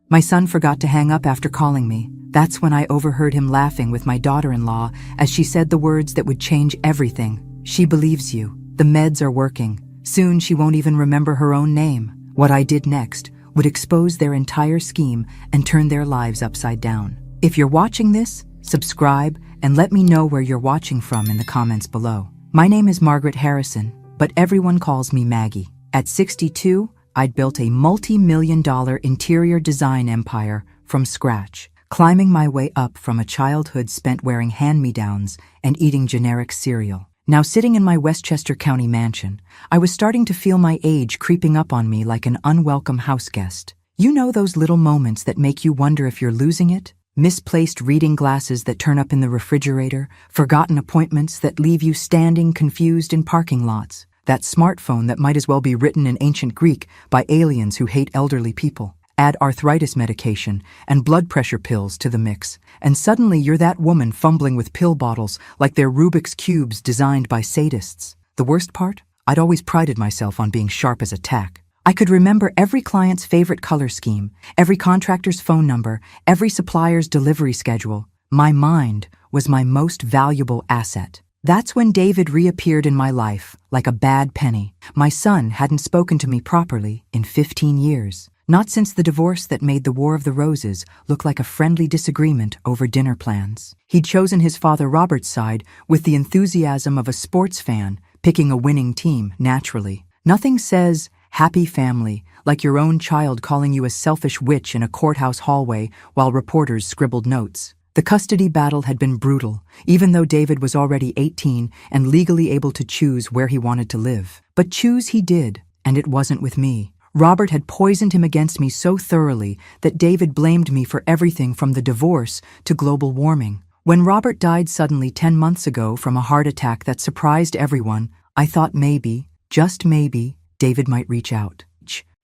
My son forgot to hang up after calling me. That's when I overheard him laughing with my daughter-in-law as she said the words that would change everything. She believes you. The meds are working. Soon she won't even remember her own name. What I did next would expose their entire scheme and turn their lives upside down. If you're watching this, subscribe and let me know where you're watching from in the comments below. My name is Margaret Harrison, but everyone calls me Maggie. At 62, I'd built a multi-million-dollar interior design empire from scratch, climbing my way up from a childhood spent wearing hand-me-downs and eating generic cereal. Now sitting in my Westchester County mansion, I was starting to feel my age creeping up on me like an unwelcome house guest. You know those little moments that make you wonder if you're losing it? Misplaced reading glasses that turn up in the refrigerator, forgotten appointments that leave you standing confused in parking lots, that smartphone that might as well be written in ancient Greek by aliens who hate elderly people. Add arthritis medication and blood pressure pills to the mix, and suddenly you're that woman fumbling with pill bottles like they're Rubik's Cubes designed by sadists. The worst part? I'd always prided myself on being sharp as a tack. I could remember every client's favorite color scheme, every contractor's phone number, every supplier's delivery schedule. My mind was my most valuable asset. That's when David reappeared in my life, like a bad penny. My son hadn't spoken to me properly in 15 years. Not since the divorce that made the War of the Roses look like a friendly disagreement over dinner plans. He'd chosen his father Robert's side with the enthusiasm of a sports fan, picking a winning team naturally. Nothing says happy family like your own child calling you a selfish witch in a courthouse hallway while reporters scribbled notes. The custody battle had been brutal, even though David was already 18 and legally able to choose where he wanted to live. But choose he did, and it wasn't with me. Robert had poisoned him against me so thoroughly that David blamed me for everything from the divorce to global warming. When Robert died suddenly 10 months ago from a heart attack that surprised everyone, I thought maybe, just maybe, David might reach out.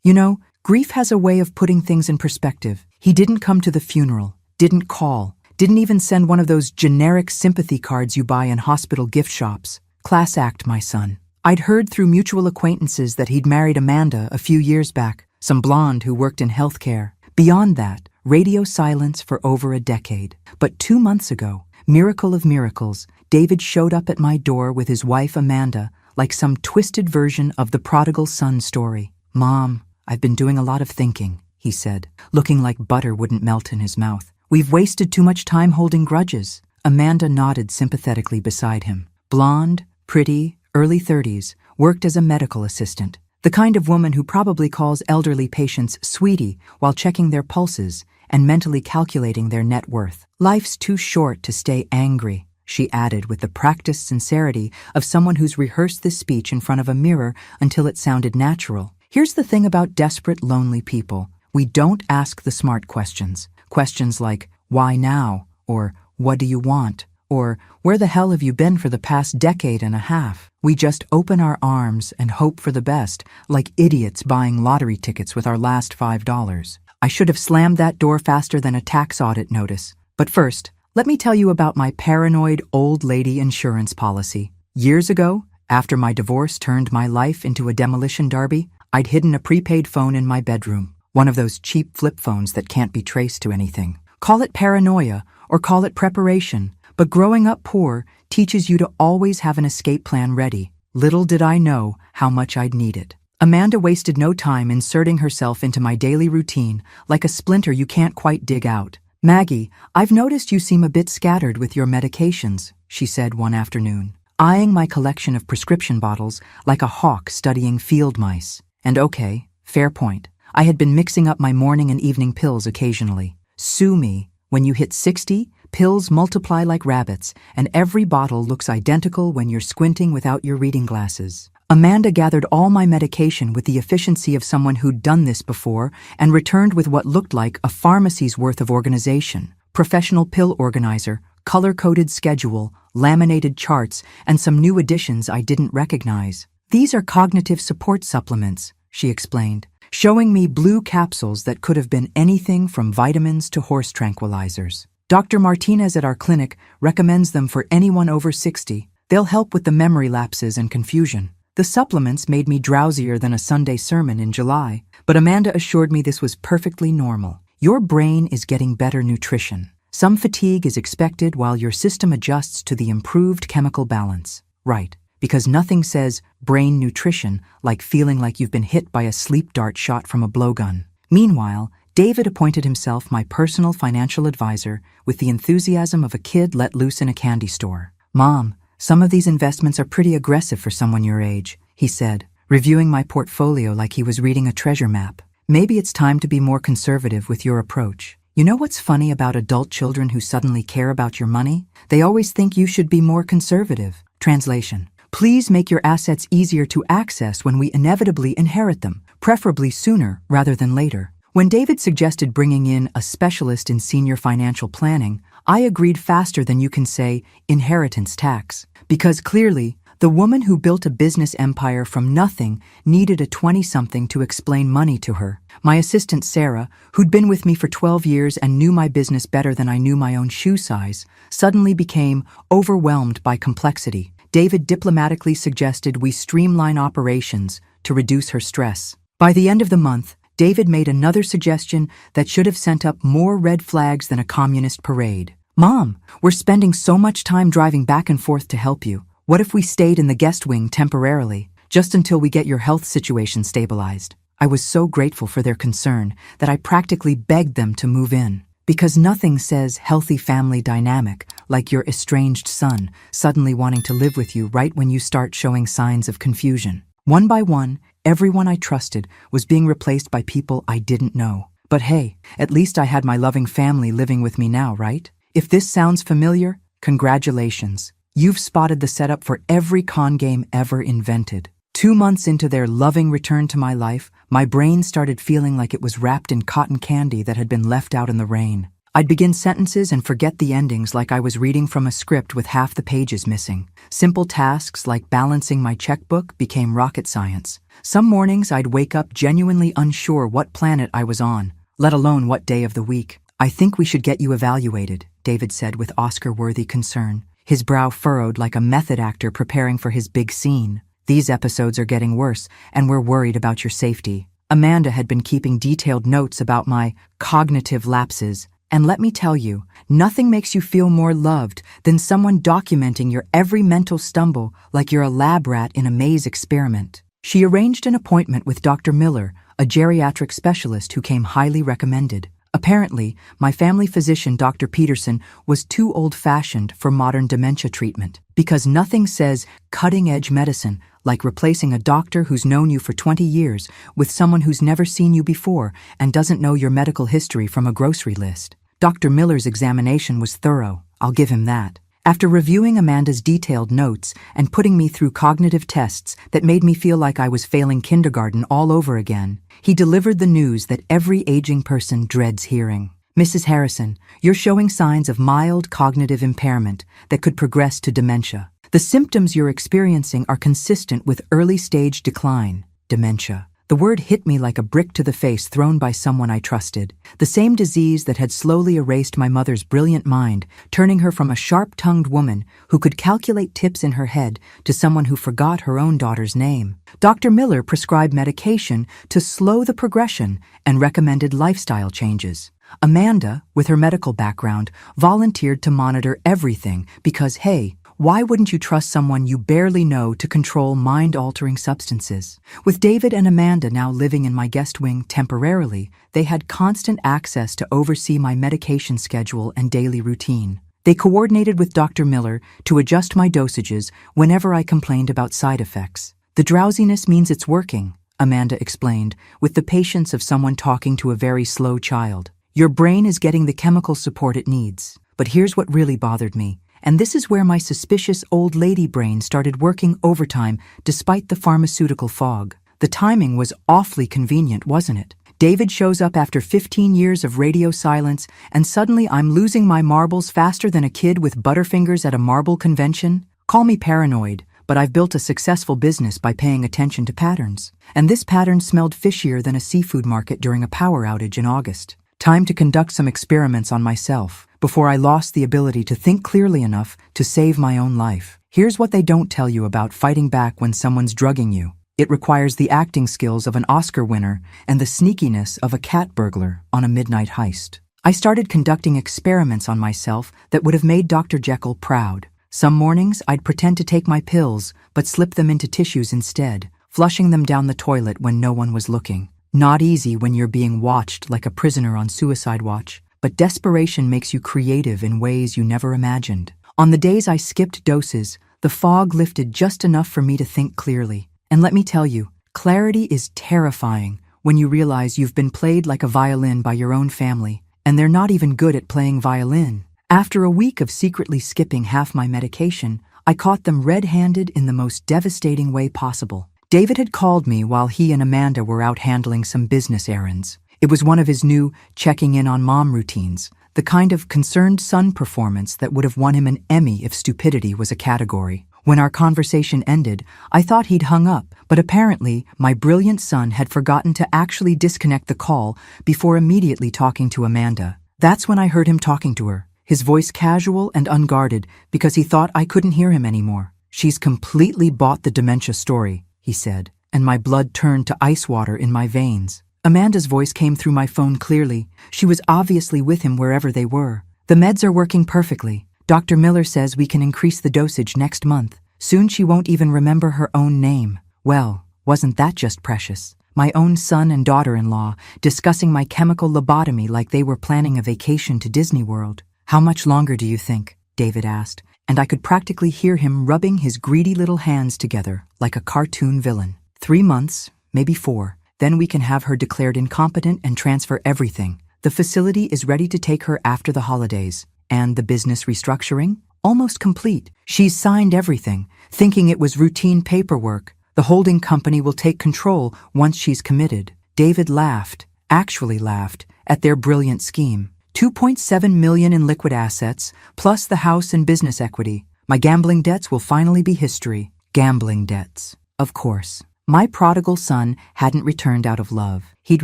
You know, grief has a way of putting things in perspective. He didn't come to the funeral, didn't call, didn't even send one of those generic sympathy cards you buy in hospital gift shops. Class act, my son. I'd heard through mutual acquaintances that he'd married Amanda a few years back, some blonde who worked in healthcare. Beyond that, radio silence for over a decade. But 2 months ago, miracle of miracles, David showed up at my door with his wife Amanda, like some twisted version of the prodigal son story. "Mom, I've been doing a lot of thinking," he said, looking like butter wouldn't melt in his mouth. "We've wasted too much time holding grudges." Amanda nodded sympathetically beside him. Blonde, pretty, early 30s, worked as a medical assistant. The kind of woman who probably calls elderly patients sweetie while checking their pulses and mentally calculating their net worth. "Life's too short to stay angry," she added with the practiced sincerity of someone who's rehearsed this speech in front of a mirror until it sounded natural. Here's the thing about desperate, lonely people. We don't ask the smart questions. Questions like, "Why now?" or "What do you want?" or "Where the hell have you been for the past decade and a half?" We just open our arms and hope for the best, like idiots buying lottery tickets with our last $5. I should have slammed that door faster than a tax audit notice. But first, let me tell you about my paranoid old lady insurance policy. Years ago, after my divorce turned my life into a demolition derby, I'd hidden a prepaid phone in my bedroom, one of those cheap flip phones that can't be traced to anything. Call it paranoia or call it preparation, but growing up poor teaches you to always have an escape plan ready. Little did I know how much I'd need it. Amanda wasted no time inserting herself into my daily routine like a splinter you can't quite dig out. "Maggie, I've noticed you seem a bit scattered with your medications," she said one afternoon, eyeing my collection of prescription bottles like a hawk studying field mice. And okay, fair point. I had been mixing up my morning and evening pills occasionally. Sue me, when you hit 60, pills multiply like rabbits, and every bottle looks identical when you're squinting without your reading glasses. Amanda gathered all my medication with the efficiency of someone who'd done this before and returned with what looked like a pharmacy's worth of organization. Professional pill organizer, color-coded schedule, laminated charts, and some new additions I didn't recognize. "These are cognitive support supplements," she explained, showing me blue capsules that could have been anything from vitamins to horse tranquilizers. "Dr. Martinez at our clinic recommends them for anyone over 60. They'll help with the memory lapses and confusion." The supplements made me drowsier than a Sunday sermon in July, but Amanda assured me this was perfectly normal. Your brain is getting better nutrition. Some fatigue is expected while your system adjusts to the improved chemical balance. Right, because nothing says brain nutrition like feeling like you've been hit by a sleep dart shot from a blowgun. Meanwhile, David appointed himself my personal financial advisor with the enthusiasm of a kid let loose in a candy store. "Mom, some of these investments are pretty aggressive for someone your age," he said, reviewing my portfolio like he was reading a treasure map. "Maybe it's time to be more conservative with your approach. You know what's funny about adult children who suddenly care about your money? They always think you should be more conservative." Translation: Please make your assets easier to access when we inevitably inherit them, preferably sooner rather than later. When David suggested bringing in a specialist in senior financial planning, I agreed faster than you can say inheritance tax. Because clearly, the woman who built a business empire from nothing needed a 20-something to explain money to her. My assistant Sarah, who'd been with me for 12 years and knew my business better than I knew my own shoe size, suddenly became overwhelmed by complexity. David diplomatically suggested we streamline operations to reduce her stress. By the end of the month, David made another suggestion that should have sent up more red flags than a communist parade. "Mom, we're spending so much time driving back and forth to help you. What if we stayed in the guest wing temporarily, just until we get your health situation stabilized?" I was so grateful for their concern that I practically begged them to move in. Because nothing says healthy family dynamic like your estranged son suddenly wanting to live with you right when you start showing signs of confusion. One by one, everyone I trusted was being replaced by people I didn't know. But hey, at least I had my loving family living with me now, right? If this sounds familiar, congratulations. You've spotted the setup for every con game ever invented. 2 months into their loving return to my life, my brain started feeling like it was wrapped in cotton candy that had been left out in the rain. I'd begin sentences and forget the endings like I was reading from a script with half the pages missing. Simple tasks like balancing my checkbook became rocket science. Some mornings I'd wake up genuinely unsure what planet I was on, let alone what day of the week. "I think we should get you evaluated," David said with Oscar-worthy concern, his brow furrowed like a method actor preparing for his big scene. "These episodes are getting worse, and we're worried about your safety." Amanda had been keeping detailed notes about my cognitive lapses, and let me tell you, nothing makes you feel more loved than someone documenting your every mental stumble like you're a lab rat in a maze experiment. She arranged an appointment with Dr. Miller, a geriatric specialist who came highly recommended. Apparently, my family physician, Dr. Peterson, was too old-fashioned for modern dementia treatment, because nothing says cutting-edge medicine like replacing a doctor who's known you for 20 years with someone who's never seen you before and doesn't know your medical history from a grocery list. Dr. Miller's examination was thorough, I'll give him that. After reviewing Amanda's detailed notes and putting me through cognitive tests that made me feel like I was failing kindergarten all over again, he delivered the news that every aging person dreads hearing. "Mrs. Harrison, you're showing signs of mild cognitive impairment that could progress to dementia. The symptoms you're experiencing are consistent with early-stage decline, dementia." The word hit me like a brick to the face thrown by someone I trusted. The same disease that had slowly erased my mother's brilliant mind, turning her from a sharp-tongued woman who could calculate tips in her head to someone who forgot her own daughter's name. Dr. Miller prescribed medication to slow the progression and recommended lifestyle changes. Amanda, with her medical background, volunteered to monitor everything because, hey, why wouldn't you trust someone you barely know to control mind-altering substances? With David and Amanda now living in my guest wing temporarily, they had constant access to oversee my medication schedule and daily routine. They coordinated with Dr. Miller to adjust my dosages whenever I complained about side effects. "The drowsiness means it's working," Amanda explained, with the patience of someone talking to a very slow child. "Your brain is getting the chemical support it needs." But here's what really bothered me. And this is where my suspicious old lady brain started working overtime despite the pharmaceutical fog. The timing was awfully convenient, wasn't it? David shows up after 15 years of radio silence, and suddenly I'm losing my marbles faster than a kid with butterfingers at a marble convention? Call me paranoid, but I've built a successful business by paying attention to patterns. And this pattern smelled fishier than a seafood market during a power outage in August. Time to conduct some experiments on myself before I lost the ability to think clearly enough to save my own life. Here's what they don't tell you about fighting back when someone's drugging you. It requires the acting skills of an Oscar winner and the sneakiness of a cat burglar on a midnight heist. I started conducting experiments on myself that would have made Dr. Jekyll proud. Some mornings, I'd pretend to take my pills, but slip them into tissues instead, flushing them down the toilet when no one was looking. Not easy when you're being watched like a prisoner on suicide watch, but desperation makes you creative in ways you never imagined. On the days I skipped doses, the fog lifted just enough for me to think clearly. And let me tell you, clarity is terrifying when you realize you've been played like a violin by your own family, and they're not even good at playing violin. After a week of secretly skipping half my medication, I caught them red-handed in the most devastating way possible. David had called me while he and Amanda were out handling some business errands. It was one of his new checking in on mom routines, the kind of concerned son performance that would have won him an Emmy if stupidity was a category. When our conversation ended, I thought he'd hung up, but apparently my brilliant son had forgotten to actually disconnect the call before immediately talking to Amanda. That's when I heard him talking to her, his voice casual and unguarded because he thought I couldn't hear him anymore. "She's completely bought the dementia story," he said, and my blood turned to ice water in my veins. Amanda's voice came through my phone clearly. She was obviously with him wherever they were. "The meds are working perfectly. Dr. Miller says we can increase the dosage next month. Soon she won't even remember her own name." Well, wasn't that just precious? My own son and daughter-in-law discussing my chemical lobotomy like they were planning a vacation to Disney World. "How much longer do you think?" David asked, and I could practically hear him rubbing his greedy little hands together like a cartoon villain. 3 months, maybe 4. Then we can have her declared incompetent and transfer everything. The facility is ready to take her after the holidays. And the business restructuring? Almost complete. She's signed everything, thinking it was routine paperwork. The holding company will take control once she's committed. David laughed, actually laughed, at their brilliant scheme. 2.7 million in liquid assets, plus the house and business equity. My gambling debts will finally be history. Gambling debts. Of course. My prodigal son hadn't returned out of love. He'd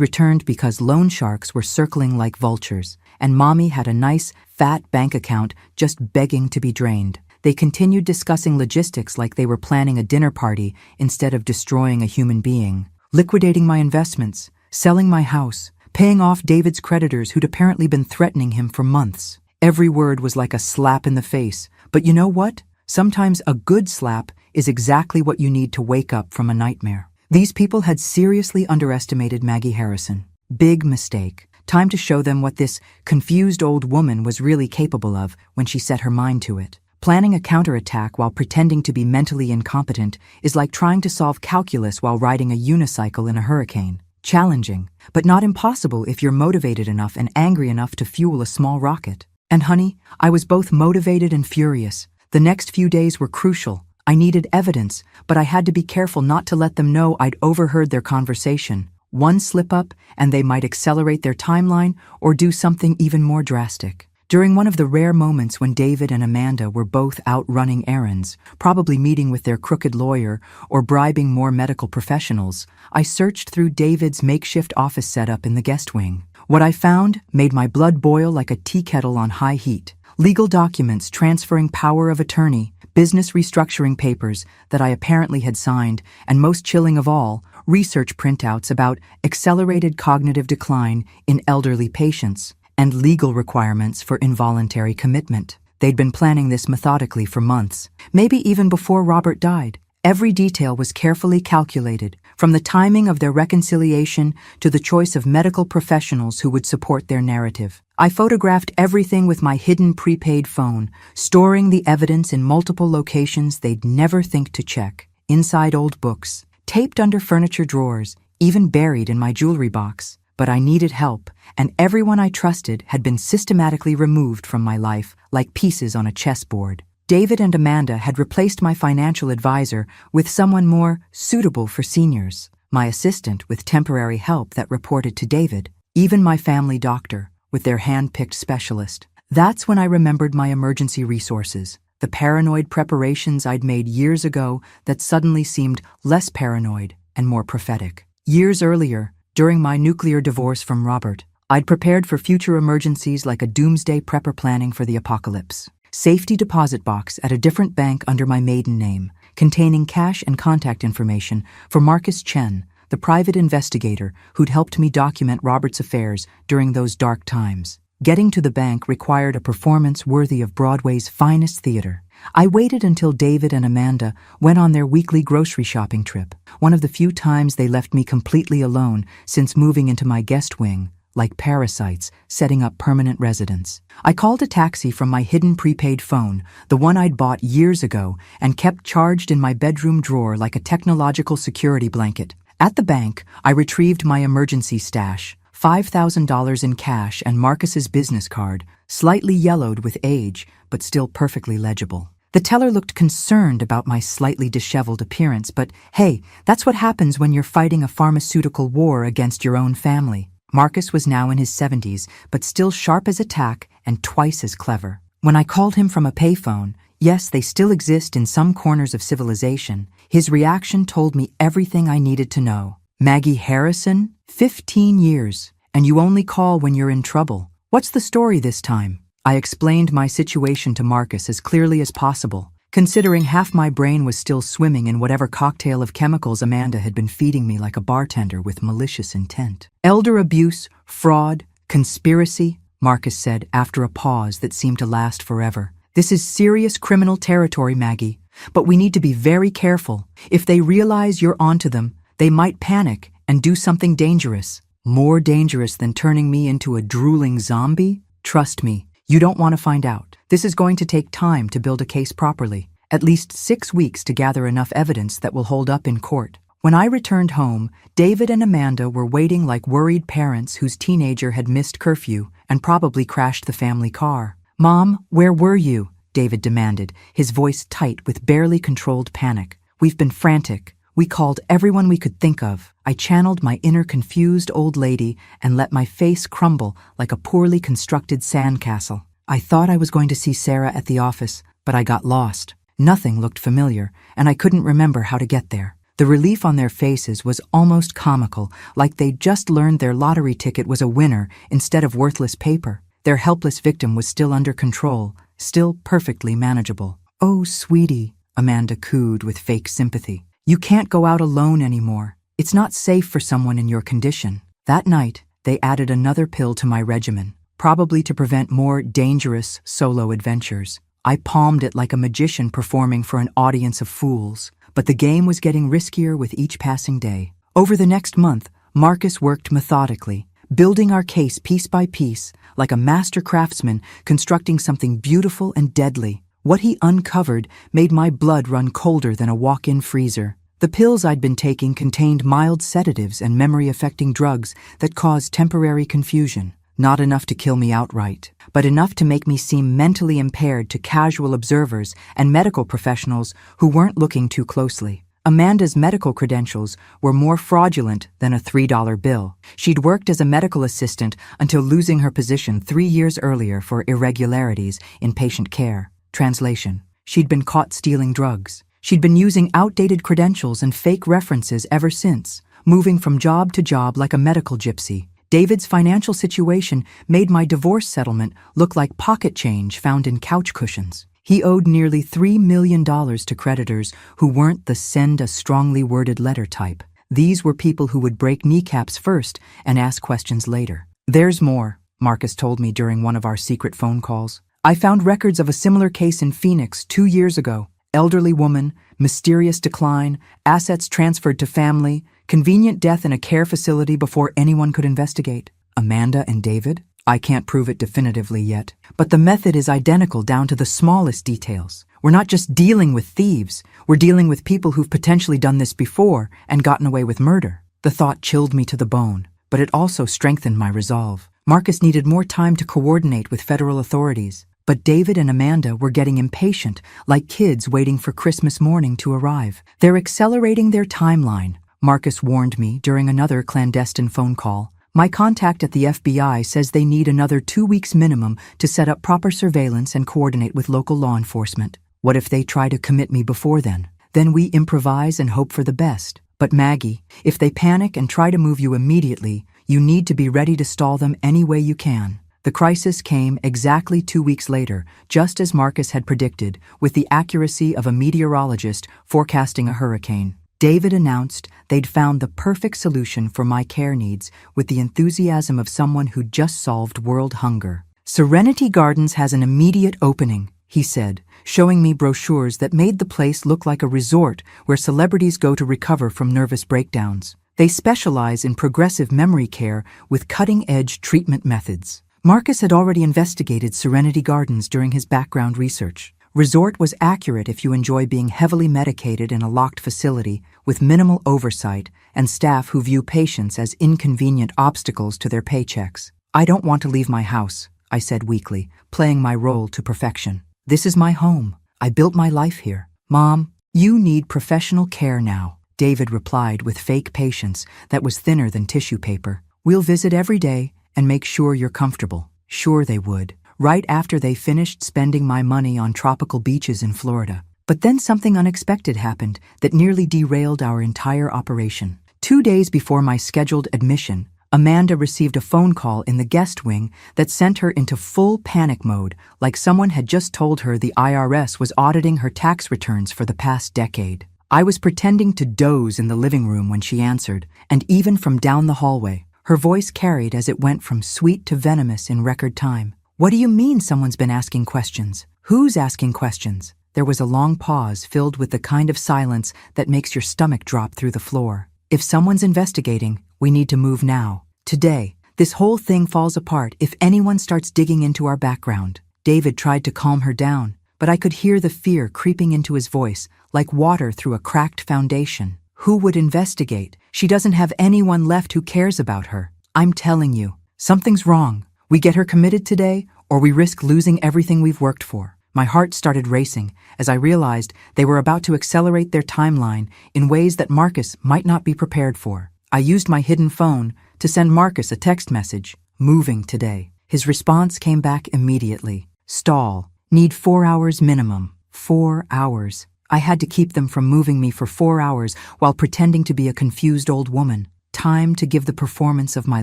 returned because loan sharks were circling like vultures, and Mommy had a nice, fat bank account just begging to be drained. They continued discussing logistics like they were planning a dinner party instead of destroying a human being. Liquidating my investments, selling my house, paying off David's creditors who'd apparently been threatening him for months. Every word was like a slap in the face. But you know what? Sometimes a good slap is exactly what you need to wake up from a nightmare. These people had seriously underestimated Maggie Harrison. Big mistake. Time to show them what this confused old woman was really capable of when she set her mind to it. Planning a counterattack while pretending to be mentally incompetent is like trying to solve calculus while riding a unicycle in a hurricane. Challenging, but not impossible if you're motivated enough and angry enough to fuel a small rocket. And honey, I was both motivated and furious. The next few days were crucial. I needed evidence, but I had to be careful not to let them know I'd overheard their conversation. One slip-up, and they might accelerate their timeline or do something even more drastic. During one of the rare moments when David and Amanda were both out running errands, probably meeting with their crooked lawyer or bribing more medical professionals, I searched through David's makeshift office setup in the guest wing. What I found made my blood boil like a tea kettle on high heat. Legal documents transferring power of attorney, business restructuring papers that I apparently had signed, and most chilling of all, research printouts about accelerated cognitive decline in elderly patients, and legal requirements for involuntary commitment. They'd been planning this methodically for months, maybe even before Robert died. Every detail was carefully calculated, from the timing of their reconciliation to the choice of medical professionals who would support their narrative. I photographed everything with my hidden prepaid phone, storing the evidence in multiple locations they'd never think to check. Inside old books, taped under furniture drawers, even buried in my jewelry box. But I needed help, and everyone I trusted had been systematically removed from my life like pieces on a chessboard. David and Amanda had replaced my financial advisor with someone more suitable for seniors, my assistant with temporary help that reported to David, even my family doctor with their hand-picked specialist. That's when I remembered my emergency resources, the paranoid preparations I'd made years ago that suddenly seemed less paranoid and more prophetic. Years earlier, during my nuclear divorce from Robert, I'd prepared for future emergencies like a doomsday prepper planning for the apocalypse. Safety deposit box at a different bank under my maiden name, containing cash and contact information for Marcus Chen, the private investigator who'd helped me document Robert's affairs during those dark times. Getting to the bank required a performance worthy of Broadway's finest theater. I waited until David and Amanda went on their weekly grocery shopping trip, one of the few times they left me completely alone since moving into my guest wing, like parasites, setting up permanent residence. I called a taxi from my hidden prepaid phone, the one I'd bought years ago and kept charged in my bedroom drawer like a technological security blanket. At the bank, I retrieved my emergency stash, $5,000 in cash and Marcus's business card, slightly yellowed with age, but still perfectly legible. The teller looked concerned about my slightly disheveled appearance, but hey, that's what happens when you're fighting a pharmaceutical war against your own family. Marcus was now in his 70s, but still sharp as a tack and twice as clever. When I called him from a payphone, yes, they still exist in some corners of civilization, his reaction told me everything I needed to know. Maggie Harrison? 15 years. And you only call when you're in trouble. What's the story this time? I explained my situation to Marcus as clearly as possible, considering half my brain was still swimming in whatever cocktail of chemicals Amanda had been feeding me like a bartender with malicious intent. Elder abuse, fraud, conspiracy, Marcus said after a pause that seemed to last forever. This is serious criminal territory, Maggie, but we need to be very careful. If they realize you're onto them, they might panic and do something dangerous. More dangerous than turning me into a drooling zombie? Trust me, you don't want to find out. This is going to take time to build a case properly, at least 6 weeks to gather enough evidence that will hold up in court. When I returned home, David and Amanda were waiting like worried parents whose teenager had missed curfew and probably crashed the family car. "Mom, where were you?" David demanded, his voice tight with barely controlled panic. "We've been frantic. We called everyone we could think of." I channeled my inner confused old lady and let my face crumble like a poorly constructed sandcastle. I thought I was going to see Sarah at the office, but I got lost. Nothing looked familiar, and I couldn't remember how to get there. The relief on their faces was almost comical, like they'd just learned their lottery ticket was a winner instead of worthless paper. Their helpless victim was still under control, still perfectly manageable. "Oh, sweetie," Amanda cooed with fake sympathy. "You can't go out alone anymore. It's not safe for someone in your condition." That night, they added another pill to my regimen, probably to prevent more dangerous solo adventures. I palmed it like a magician performing for an audience of fools, but the game was getting riskier with each passing day. Over the next month, Marcus worked methodically, building our case piece by piece, like a master craftsman constructing something beautiful and deadly. What he uncovered made my blood run colder than a walk-in freezer. The pills I'd been taking contained mild sedatives and memory-affecting drugs that caused temporary confusion. Not enough to kill me outright, but enough to make me seem mentally impaired to casual observers and medical professionals who weren't looking too closely. Amanda's medical credentials were more fraudulent than a $3 bill. She'd worked as a medical assistant until losing her position 3 years earlier for irregularities in patient care. Translation: she'd been caught stealing drugs. She'd been using outdated credentials and fake references ever since, moving from job to job like a medical gypsy. David's financial situation made my divorce settlement look like pocket change found in couch cushions. He owed nearly $3 million to creditors who weren't the send a strongly worded letter type. These were people who would break kneecaps first and ask questions later. "There's more," Marcus told me during one of our secret phone calls. "I found records of a similar case in Phoenix 2 years ago. Elderly woman, mysterious decline, assets transferred to family, convenient death in a care facility before anyone could investigate." Amanda and David? I can't prove it definitively yet, but the method is identical down to the smallest details. We're not just dealing with thieves, we're dealing with people who've potentially done this before and gotten away with murder. The thought chilled me to the bone, but it also strengthened my resolve. Marcus needed more time to coordinate with federal authorities, but David and Amanda were getting impatient, like kids waiting for Christmas morning to arrive. "They're accelerating their timeline," Marcus warned me during another clandestine phone call. "My contact at the FBI says they need another 2 weeks minimum to set up proper surveillance and coordinate with local law enforcement. What if they try to commit me before then? Then we improvise and hope for the best. But Maggie, if they panic and try to move you immediately, you need to be ready to stall them any way you can." The crisis came exactly 2 weeks later, just as Marcus had predicted, with the accuracy of a meteorologist forecasting a hurricane. David announced they'd found the perfect solution for my care needs with the enthusiasm of someone who'd just solved world hunger. Serenity Gardens has an immediate opening, he said, showing me brochures that made the place look like a resort where celebrities go to recover from nervous breakdowns. They specialize in progressive memory care with cutting-edge treatment methods. Marcus had already investigated Serenity Gardens during his background research. Resort was accurate if you enjoy being heavily medicated in a locked facility with minimal oversight and staff who view patients as inconvenient obstacles to their paychecks. I don't want to leave my house, I said weakly, playing my role to perfection. This is my home. I built my life here. Mom, you need professional care now, David replied with fake patience that was thinner than tissue paper. We'll visit every day and make sure you're comfortable. Sure they would. Right after they finished spending my money on tropical beaches in Florida. But then something unexpected happened that nearly derailed our entire operation. 2 days before my scheduled admission, Amanda received a phone call in the guest wing that sent her into full panic mode, like someone had just told her the IRS was auditing her tax returns for the past decade. I was pretending to doze in the living room when she answered, and even from down the hallway, her voice carried as it went from sweet to venomous in record time. What do you mean someone's been asking questions? Who's asking questions? There was a long pause filled with the kind of silence that makes your stomach drop through the floor. If someone's investigating, we need to move now. Today, this whole thing falls apart if anyone starts digging into our background. David tried to calm her down, but I could hear the fear creeping into his voice, like water through a cracked foundation. Who would investigate? She doesn't have anyone left who cares about her. I'm telling you, something's wrong. We get her committed today, or we risk losing everything we've worked for. My heart started racing as I realized they were about to accelerate their timeline in ways that Marcus might not be prepared for. I used my hidden phone to send Marcus a text message, moving today. His response came back immediately. Stall. Need 4 hours minimum. 4 hours. I had to keep them from moving me for 4 hours while pretending to be a confused old woman. Time to give the performance of my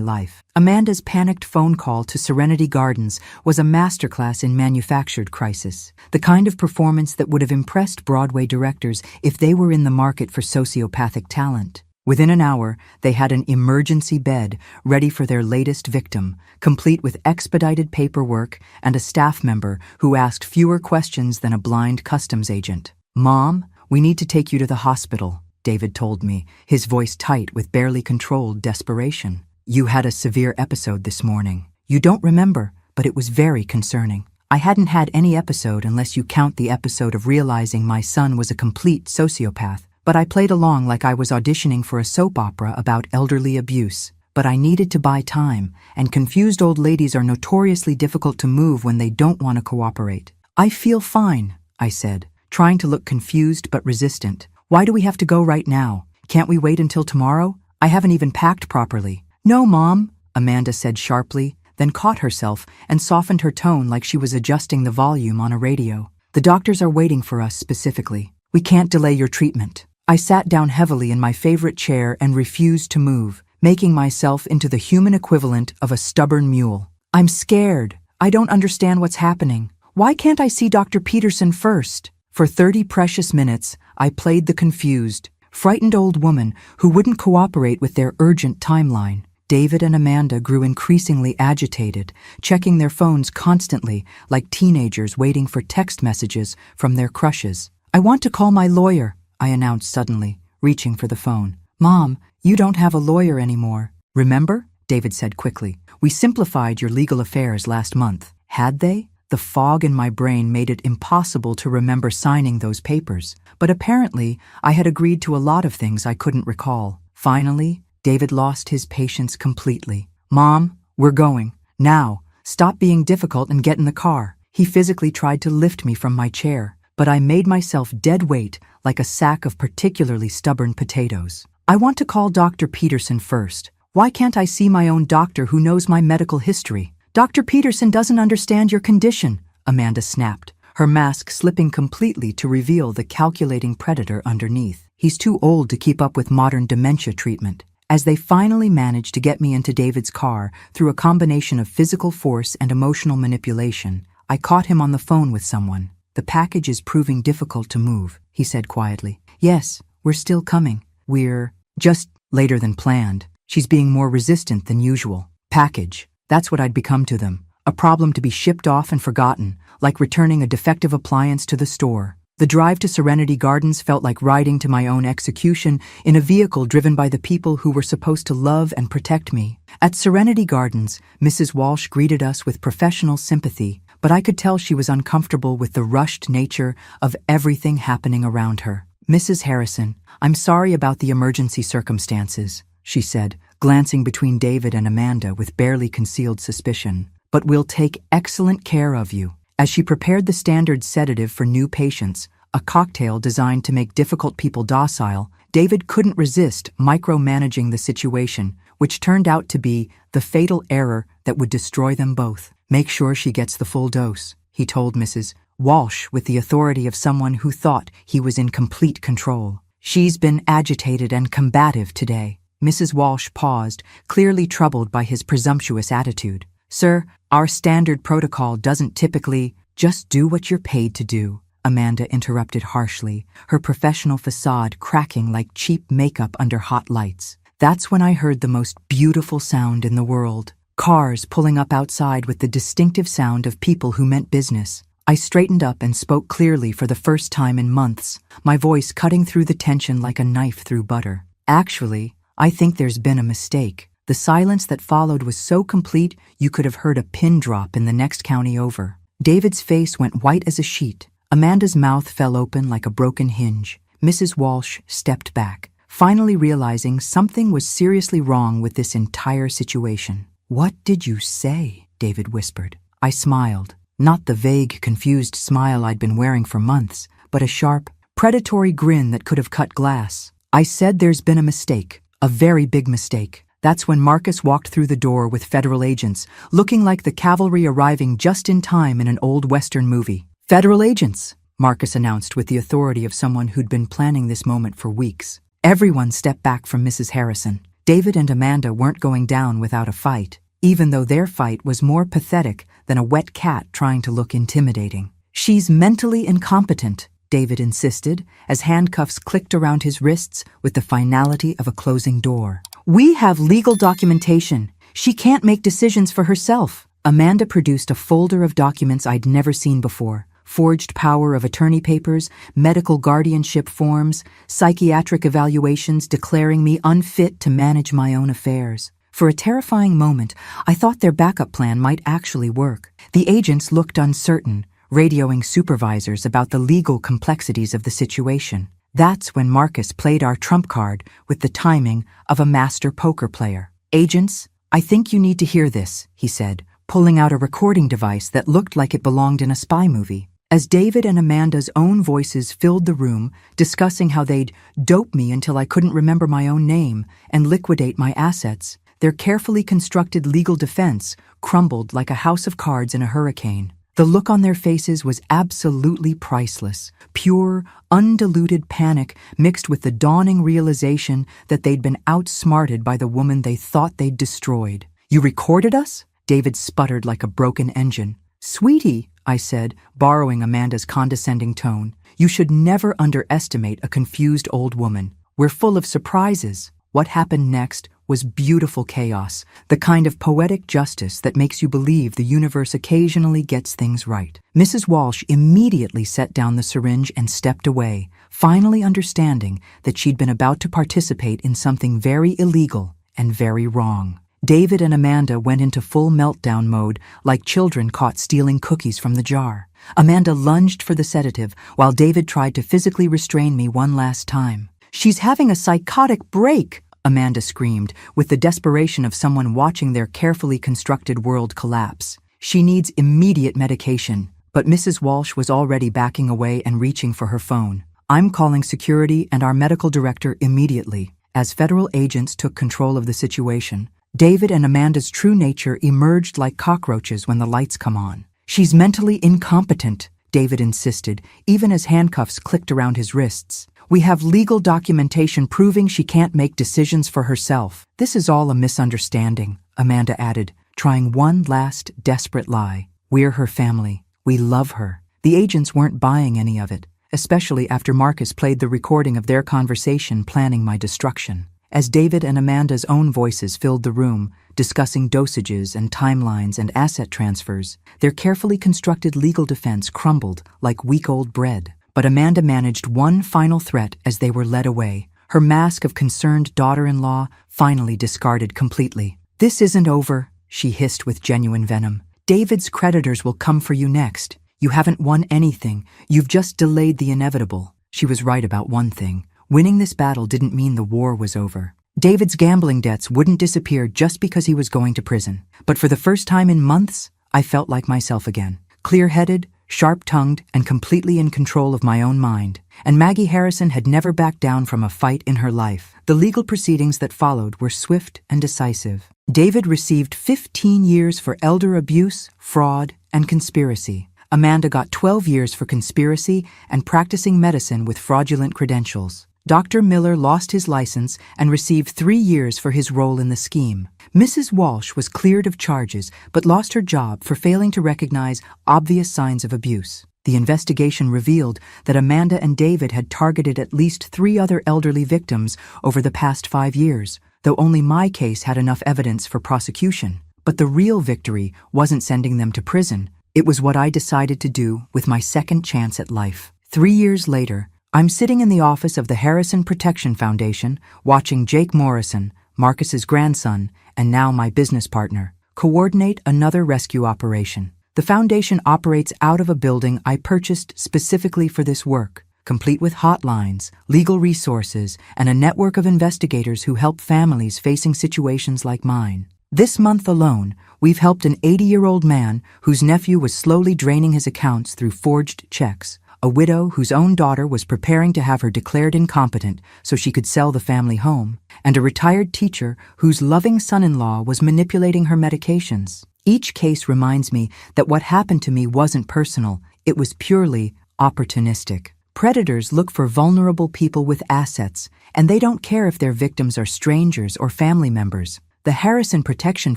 life. Amanda's panicked phone call to Serenity Gardens was a masterclass in manufactured crisis, the kind of performance that would have impressed Broadway directors if they were in the market for sociopathic talent. Within an hour, they had an emergency bed ready for their latest victim, complete with expedited paperwork and a staff member who asked fewer questions than a blind customs agent. Mom, we need to take you to the hospital, David told me, his voice tight with barely controlled desperation. You had a severe episode this morning. You don't remember, but it was very concerning. I hadn't had any episode unless you count the episode of realizing my son was a complete sociopath, but I played along like I was auditioning for a soap opera about elderly abuse. But I needed to buy time, and confused old ladies are notoriously difficult to move when they don't want to cooperate. I feel fine, I said, trying to look confused but resistant. Why do we have to go right now? Can't we wait until tomorrow? I haven't even packed properly. No, Mom, Amanda said sharply, then caught herself and softened her tone like she was adjusting the volume on a radio. The doctors are waiting for us specifically. We can't delay your treatment. I sat down heavily in my favorite chair and refused to move, making myself into the human equivalent of a stubborn mule. I'm scared. I don't understand what's happening. Why can't I see Dr. Peterson first? For 30 precious minutes, I played the confused, frightened old woman who wouldn't cooperate with their urgent timeline. David and Amanda grew increasingly agitated, checking their phones constantly like teenagers waiting for text messages from their crushes. I want to call my lawyer, I announced suddenly, reaching for the phone. Mom, you don't have a lawyer anymore. Remember? David said quickly. We simplified your legal affairs last month. Had they? The fog in my brain made it impossible to remember signing those papers, but apparently I had agreed to a lot of things I couldn't recall. Finally, David lost his patience completely. Mom, we're going. Now, stop being difficult and get in the car. He physically tried to lift me from my chair, but I made myself dead weight like a sack of particularly stubborn potatoes. I want to call Dr. Peterson first. Why can't I see my own doctor who knows my medical history? Dr. Peterson doesn't understand your condition, Amanda snapped, her mask slipping completely to reveal the calculating predator underneath. He's too old to keep up with modern dementia treatment, As they finally managed to get me into David's car through a combination of physical force and emotional manipulation, I caught him on the phone with someone. "The package is proving difficult to move," he said quietly. "Yes, we're still coming. We're just later than planned. She's being more resistant than usual." Package. That's what I'd become to them. A problem to be shipped off and forgotten, like returning a defective appliance to the store. The drive to Serenity Gardens felt like riding to my own execution in a vehicle driven by the people who were supposed to love and protect me. At Serenity Gardens, Mrs. Walsh greeted us with professional sympathy, but I could tell she was uncomfortable with the rushed nature of everything happening around her. "Mrs. Harrison, I'm sorry about the emergency circumstances," she said, glancing between David and Amanda with barely concealed suspicion. "But we'll take excellent care of you." As she prepared the standard sedative for new patients, a cocktail designed to make difficult people docile, David couldn't resist micromanaging the situation, which turned out to be the fatal error that would destroy them both. "Make sure she gets the full dose," he told Mrs. Walsh with the authority of someone who thought he was in complete control. "She's been agitated and combative today." Mrs. Walsh paused, clearly troubled by his presumptuous attitude. "Sir, our standard protocol doesn't typically—" "Just do what you're paid to do," Amanda interrupted harshly, her professional facade cracking like cheap makeup under hot lights. That's when I heard the most beautiful sound in the world. Cars pulling up outside with the distinctive sound of people who meant business. I straightened up and spoke clearly for the first time in months, my voice cutting through the tension like a knife through butter. "Actually, I think there's been a mistake." The silence that followed was so complete you could have heard a pin drop in the next county over. David's face went white as a sheet. Amanda's mouth fell open like a broken hinge. Mrs. Walsh stepped back, finally realizing something was seriously wrong with this entire situation. "What did you say?" David whispered. I smiled, not the vague, confused smile I'd been wearing for months, but a sharp, predatory grin that could have cut glass. "I said there's been a mistake, a very big mistake." That's when Marcus walked through the door with federal agents, looking like the cavalry arriving just in time in an old Western movie. "Federal agents," Marcus announced with the authority of someone who'd been planning this moment for weeks. Everyone stepped back from Mrs. Harrison. David and Amanda weren't going down without a fight, even though their fight was more pathetic than a wet cat trying to look intimidating. "She's mentally incompetent," David insisted, as handcuffs clicked around his wrists with the finality of a closing door. "We have legal documentation. She can't make decisions for herself." Amanda produced a folder of documents I'd never seen before. Forged power of attorney papers, medical guardianship forms, psychiatric evaluations declaring me unfit to manage my own affairs. For a terrifying moment, I thought their backup plan might actually work. The agents looked uncertain, radioing supervisors about the legal complexities of the situation. That's when Marcus played our trump card with the timing of a master poker player. "Agents, I think you need to hear this," he said, pulling out a recording device that looked like it belonged in a spy movie. As David and Amanda's own voices filled the room, discussing how they'd dope me until I couldn't remember my own name and liquidate my assets, their carefully constructed legal defense crumbled like a house of cards in a hurricane. The look on their faces was absolutely priceless. Pure, undiluted panic mixed with the dawning realization that they'd been outsmarted by the woman they thought they'd destroyed. "You recorded us?" David sputtered like a broken engine. "Sweetie," I said, borrowing Amanda's condescending tone, "you should never underestimate a confused old woman. We're full of surprises." What happened next was beautiful chaos, the kind of poetic justice that makes you believe the universe occasionally gets things right. Mrs. Walsh immediately set down the syringe and stepped away, finally understanding that she'd been about to participate in something very illegal and very wrong. David and Amanda went into full meltdown mode, like children caught stealing cookies from the jar. Amanda lunged for the sedative, while David tried to physically restrain me one last time. "She's having a psychotic break," Amanda screamed, with the desperation of someone watching their carefully constructed world collapse. "She needs immediate medication." But Mrs. Walsh was already backing away and reaching for her phone. "I'm calling security and our medical director immediately." As federal agents took control of the situation, David and Amanda's true nature emerged like cockroaches when the lights come on. "She's mentally incompetent," David insisted, even as handcuffs clicked around his wrists. We have legal documentation proving she can't make decisions for herself. This is all a misunderstanding, Amanda added, trying one last desperate lie. We're her family. We love her. The agents weren't buying any of it, especially after Marcus played the recording of their conversation planning my destruction. As David and Amanda's own voices filled the room, discussing dosages and timelines and asset transfers, their carefully constructed legal defense crumbled like week-old bread. But Amanda managed one final threat as they were led away, her mask of concerned daughter-in-law finally discarded completely. "This isn't over," she hissed with genuine venom. "David's creditors will come for you next. You haven't won anything. You've just delayed the inevitable." She was right about one thing. Winning this battle didn't mean the war was over. David's gambling debts wouldn't disappear just because he was going to prison. But for the first time in months, I felt like myself again. Clear-headed, sharp-tongued, and completely in control of my own mind. And Maggie Harrison had never backed down from a fight in her life. The legal proceedings that followed were swift and decisive. David received 15 years for elder abuse, fraud, and conspiracy. Amanda got 12 years for conspiracy and practicing medicine with fraudulent credentials. Dr. Miller lost his license and received 3 years for his role in the scheme. Mrs. Walsh was cleared of charges but lost her job for failing to recognize obvious signs of abuse. The investigation revealed that Amanda and David had targeted at least 3 other elderly victims over the past 5 years, though only my case had enough evidence for prosecution. But the real victory wasn't sending them to prison. It was what I decided to do with my second chance at life. 3 years later, I'm sitting in the office of the Harrison Protection Foundation, watching Jake Morrison, Marcus's grandson, and now my business partner, coordinate another rescue operation. The foundation operates out of a building I purchased specifically for this work, complete with hotlines, legal resources, and a network of investigators who help families facing situations like mine. This month alone, we've helped an 80-year-old man whose nephew was slowly draining his accounts through forged checks, a widow whose own daughter was preparing to have her declared incompetent so she could sell the family home, and a retired teacher whose loving son-in-law was manipulating her medications. Each case reminds me that what happened to me wasn't personal, it was purely opportunistic. Predators look for vulnerable people with assets, and they don't care if their victims are strangers or family members. The Harrison Protection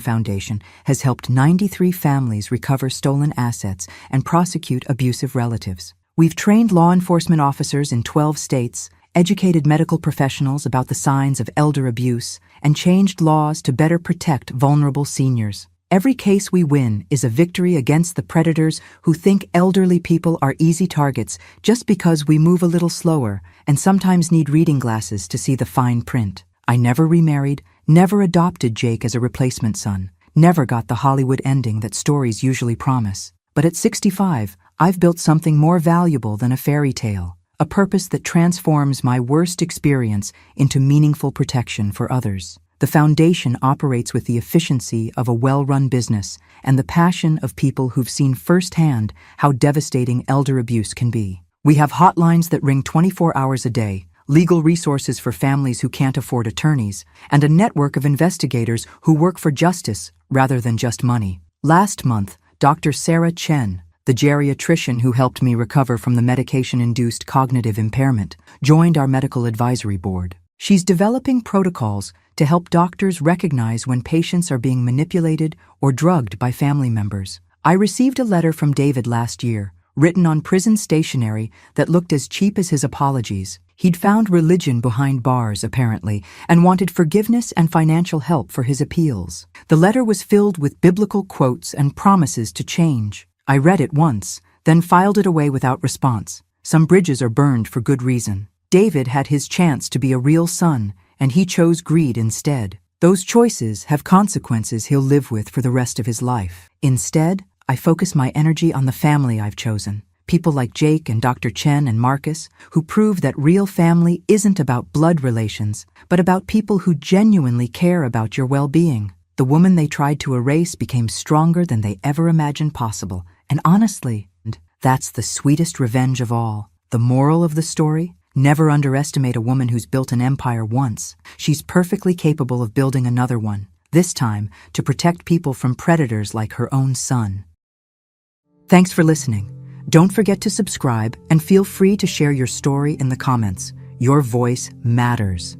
Foundation has helped 93 families recover stolen assets and prosecute abusive relatives. We've trained law enforcement officers in 12 states, educated medical professionals about the signs of elder abuse, and changed laws to better protect vulnerable seniors. Every case we win is a victory against the predators who think elderly people are easy targets just because we move a little slower and sometimes need reading glasses to see the fine print. I never remarried, never adopted Jake as a replacement son, never got the Hollywood ending that stories usually promise. But at 65, I've built something more valuable than a fairy tale, a purpose that transforms my worst experience into meaningful protection for others. The foundation operates with the efficiency of a well-run business and the passion of people who've seen firsthand how devastating elder abuse can be. We have hotlines that ring 24 hours a day, legal resources for families who can't afford attorneys, and a network of investigators who work for justice rather than just money. Last month, Dr. Sarah Chen, the geriatrician who helped me recover from the medication-induced cognitive impairment, joined our medical advisory board. She's developing protocols to help doctors recognize when patients are being manipulated or drugged by family members. I received a letter from David last year, written on prison stationery that looked as cheap as his apologies. He'd found religion behind bars, apparently, and wanted forgiveness and financial help for his appeals. The letter was filled with biblical quotes and promises to change. I read it once, then filed it away without response. Some bridges are burned for good reason. David had his chance to be a real son, and he chose greed instead. Those choices have consequences he'll live with for the rest of his life. Instead, I focus my energy on the family I've chosen. People like Jake and Dr. Chen and Marcus, who prove that real family isn't about blood relations, but about people who genuinely care about your well-being. The woman they tried to erase became stronger than they ever imagined possible. And honestly, that's the sweetest revenge of all. The moral of the story? Never underestimate a woman who's built an empire once. She's perfectly capable of building another one, this time to protect people from predators like her own son. Thanks for listening. Don't forget to subscribe and feel free to share your story in the comments. Your voice matters.